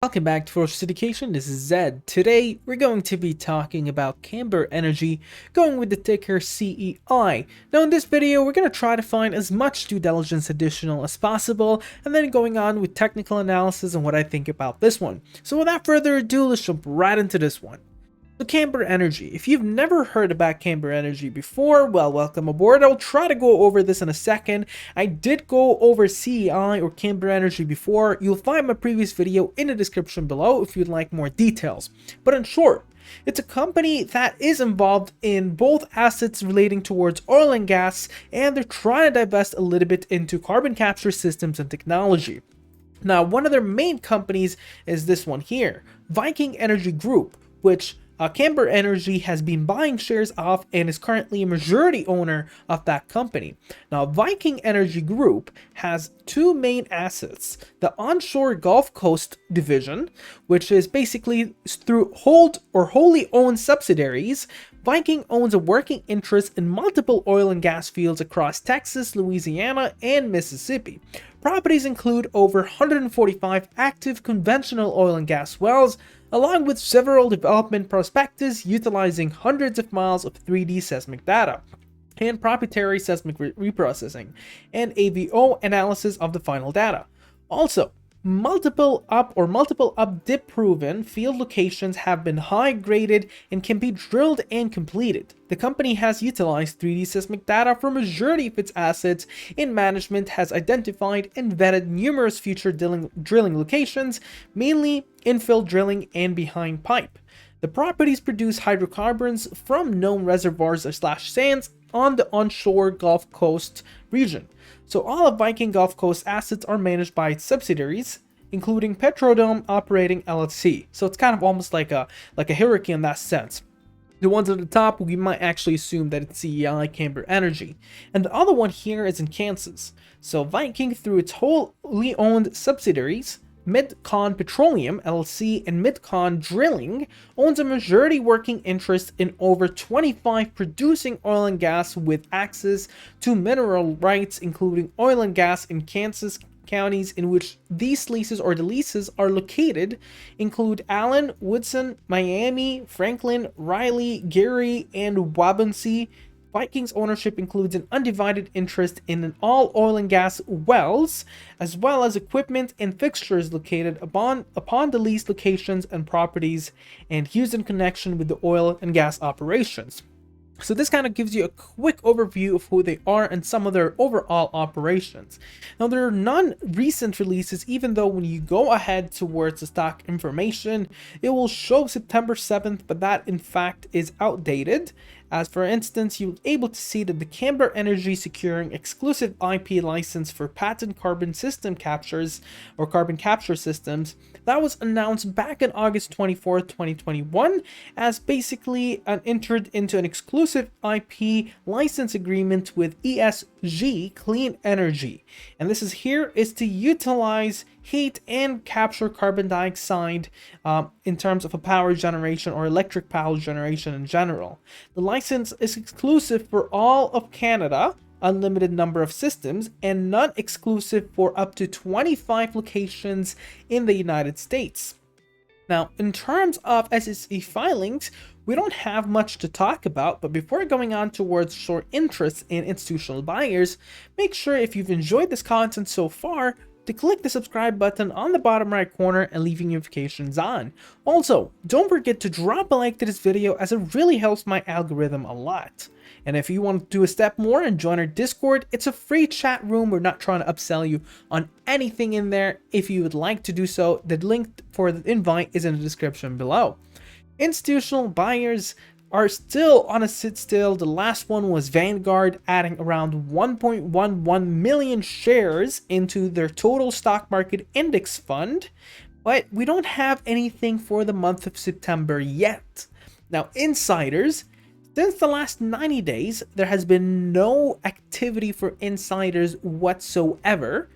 Welcome back to Force Education. This is Zed. Today, we're going to be talking about Camber Energy, going with the ticker CEI. Now, in this video, we're going to try to find as much due diligence additional as possible, and then going on with technical analysis and what I think about this one. So without further ado, let's jump right into this one. So Camber Energy. If you've never heard about Camber Energy before, well, welcome aboard. I'll try to go over this in a second. I did go over CEI or Camber Energy before. You'll find my previous video in the description below if you'd like more details. But in short, it's a company that is involved in both assets relating towards oil and gas, and they're trying to divest a little bit into carbon capture systems and technology. Now, one of their main companies is this one here, Viking Energy Group, which Camber Energy has been buying shares of and is currently a majority owner of that company. Now, Viking Energy Group has two main assets: the onshore Gulf Coast division, which is basically through wholly owned subsidiaries. Viking owns a working interest in multiple oil and gas fields across Texas, Louisiana, and Mississippi. Properties include over 145 active conventional oil and gas wells, along with several development prospectus utilizing hundreds of miles of 3D seismic data and proprietary seismic reprocessing and AVO analysis of the final data. Also, multiple up dip proven field locations have been high graded and can be drilled and completed. The company has utilized 3D seismic data for majority of its assets, and management has identified and vetted numerous future drilling locations, mainly infill drilling and behind pipe. The properties produce hydrocarbons from known reservoirs or sands on the onshore Gulf Coast region. So all of Viking Gulf Coast assets are managed by its subsidiaries, including Petrodome Operating LLC. So it's kind of almost like a hierarchy in that sense. The ones at the top, we might actually assume that it's CEI, Camber Energy. And the other one here is in Kansas. So Viking, through its wholly owned subsidiaries, Mid-Con Petroleum LLC and Mid-Con Drilling, owns a majority working interest in over 25 producing oil and gas with access to mineral rights, including oil and gas in Kansas counties in which these leases or the leases are located include Allen, Woodson, Miami, Franklin, Riley, Gary, and Wabunsee. Viking's ownership includes an undivided interest in all oil and gas wells, as well as equipment and fixtures located upon the leased locations and properties and used in connection with the oil and gas operations. So this kind of gives you a quick overview of who they are and some of their overall operations. Now, there are non-recent releases, even though when you go ahead towards the stock information, it will show September 7th, but that in fact is outdated. As for instance, you'll be able to see that the Camber Energy securing exclusive IP license for patent carbon system captures or carbon capture systems, that was announced back on August 24th, 2021, as basically entered into an exclusive IP license agreement with ESG Clean Energy. And this is to utilize heat and capture carbon dioxide in terms of a power generation or electric power generation in general. The license is exclusive for all of Canada, unlimited number of systems, and non-exclusive for up to 25 locations in the United States. Now, in terms of SEC filings, we don't have much to talk about, but before going on towards short interest in institutional buyers, make sure if you've enjoyed this content so far, to click the subscribe button on the bottom right corner and leaving notifications on. Also, don't forget to drop a like to this video, as it really helps my algorithm a lot. And if you want to do a step more and join our Discord, it's a free chat room. We're not trying to upsell you on anything in there. If you would like to do so, the link for the invite is in the description below. Institutional buyers are still on a sit still. The last one was Vanguard, adding around 1.11 million shares into their total stock market index fund, but we don't have anything for the month of September yet. Now, insiders, since the last 90 days, there has been no activity for insiders whatsoever.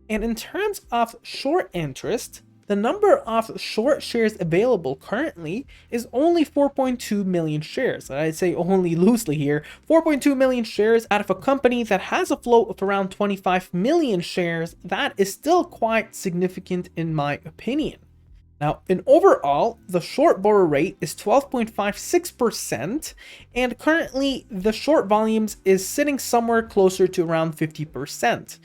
And in terms of short interest, the number of short shares available currently is only 4.2 million shares. And I'd say only loosely here, 4.2 million shares out of a company that has a float of around 25 million shares. That is still quite significant in my opinion. Now, in overall, the short borrow rate is 12.56%, and currently the short volumes is sitting somewhere closer to around 50%.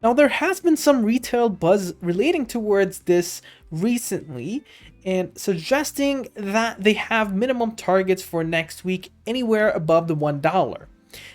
Now, there has been some retail buzz relating towards this recently, and suggesting that they have minimum targets for next week anywhere above the $1.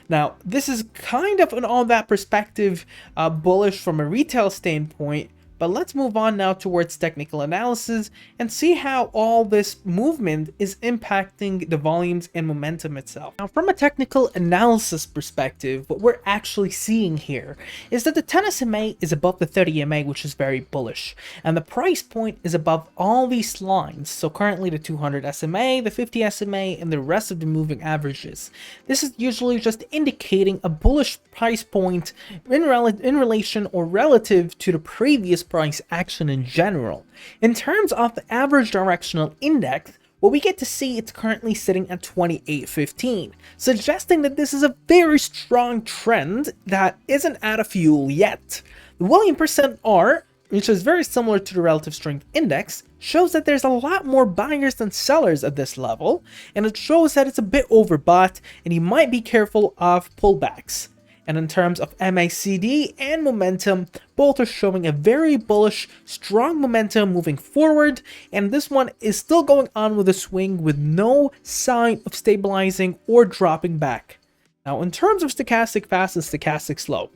Now, this is kind of an all that perspective bullish from a retail standpoint, but let's move on now towards technical analysis and see how all this movement is impacting the volumes and momentum itself. Now, from a technical analysis perspective, what we're actually seeing here is that the 10 SMA is above the 30 MA, which is very bullish, and the price point is above all these lines. So currently the 200 SMA, the 50 SMA, and the rest of the moving averages. This is usually just indicating a bullish price point in relation or relative to the previous price action in general. In terms of the average directional index, what we get to see, it's currently sitting at 2815, suggesting that this is a very strong trend that isn't out of fuel yet. The William percent R, which is very similar to the relative strength index, shows that there's a lot more buyers than sellers at this level, and it shows that it's a bit overbought and you might be careful of pullbacks. And in terms of MACD and momentum, both are showing a very bullish, strong momentum moving forward, and this one is still going on with a swing with no sign of stabilizing or dropping back. Now, in terms of stochastic fast and stochastic slow,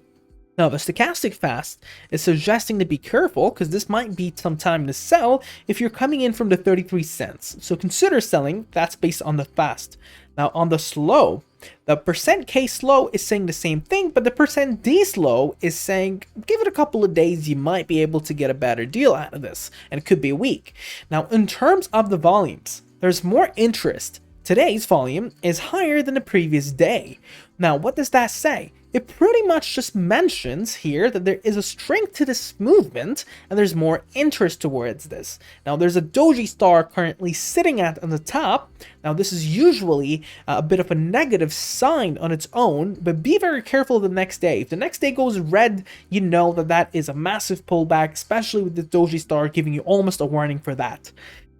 now, the stochastic fast is suggesting to be careful because this might be some time to sell if you're coming in from the 33 cents. So consider selling. That's based on the fast. Now, on the slow, the percent K slow is saying the same thing, but the percent D slow is saying give it a couple of days, you might be able to get a better deal out of this, and it could be a week. Now, in terms of the volumes, there's more interest. Today's volume is higher than the previous day. Now, what does that say? It pretty much just mentions here that there is a strength to this movement and there's more interest towards this. Now, there's a doji star currently sitting on the top. Now, this is usually a bit of a negative sign on its own, but be very careful the next day. If the next day goes red, you know that that is a massive pullback, especially with the doji star giving you almost a warning for that.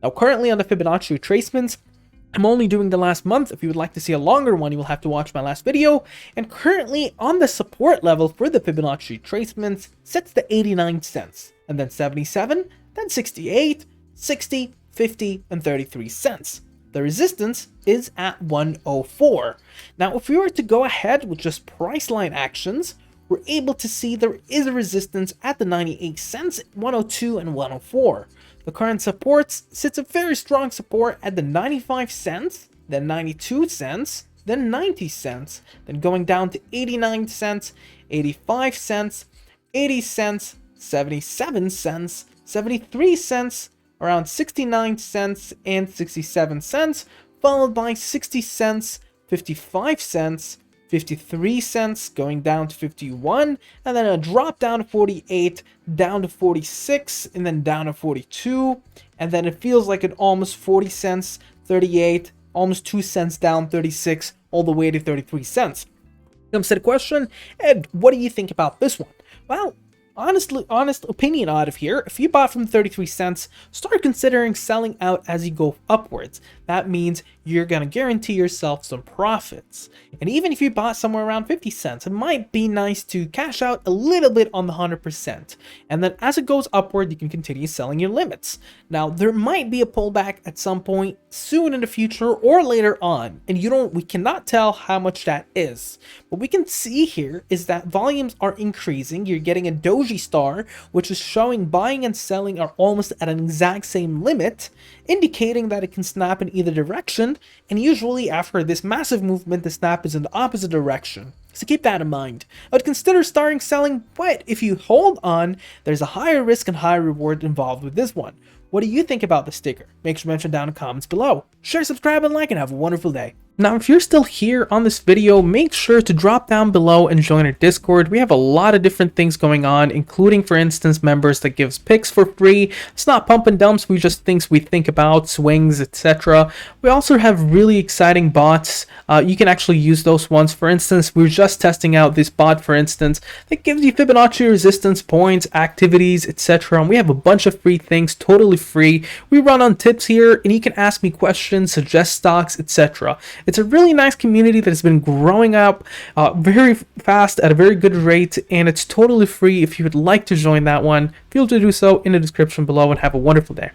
Now, currently on the Fibonacci retracements, I'm only doing the last month. If you would like to see a longer one, you will have to watch my last video. And currently on the support level for the Fibonacci retracements sits to 89 cents, and then 77, then 68, 60, 50, and 33 cents. The resistance is at 104. Now, if we were to go ahead with just price line actions, we're able to see there is a resistance at the 98 cents, 102, and 104. The current supports sits a very strong support at the 95 cents, then 92 cents, then 90 cents, then going down to 89 cents, 85 cents, 80 cents, 77 cents, 73 cents, around 69 cents, and 67 cents, followed by 60 cents, 55 cents, 53 cents, going down to 51, and then a drop down to 48, down to 46, and then down to 42, and then it feels like an almost 40 cents, 38, almost 2 cents down, 36, all the way to 33 cents. Comes to the question, Ed, what do you think about this one? Well, honest opinion out of here, if you bought from 33 cents, start considering selling out as you go upwards. That means you're going to guarantee yourself some profits. And even if you bought somewhere around 50 cents, it might be nice to cash out a little bit on the 100%. And then as it goes upward, you can continue selling your limits. Now, there might be a pullback at some point soon in the future or later on, and we cannot tell how much that is. What we can see here is that volumes are increasing. You're getting a doji star, which is showing buying and selling are almost at an exact same limit, indicating that it can snap in either direction, and usually after this massive movement, the snap is in the opposite direction. So keep that in mind. I would consider starting selling, but if you hold on, there's a higher risk and higher reward involved with this one. What do you think about the sticker? Make sure to mention down in the comments below. Share, subscribe, and like, and have a wonderful day. Now, if you're still here on this video, make sure to drop down below and join our Discord. We have a lot of different things going on, including, for instance, members that gives picks for free. It's not pump and dumps, we just things we think about, swings, etc. We also have really exciting bots. You can actually use those ones. For instance, we're just testing out this bot, for instance, that gives you Fibonacci resistance points, activities, etc. And we have a bunch of free things, totally free. We run on tips here, and you can ask me questions, suggest stocks, etc. It's a really nice community that has been growing up very fast at a very good rate, and it's totally free. If you would like to join that one, feel free to do so in the description below, and have a wonderful day.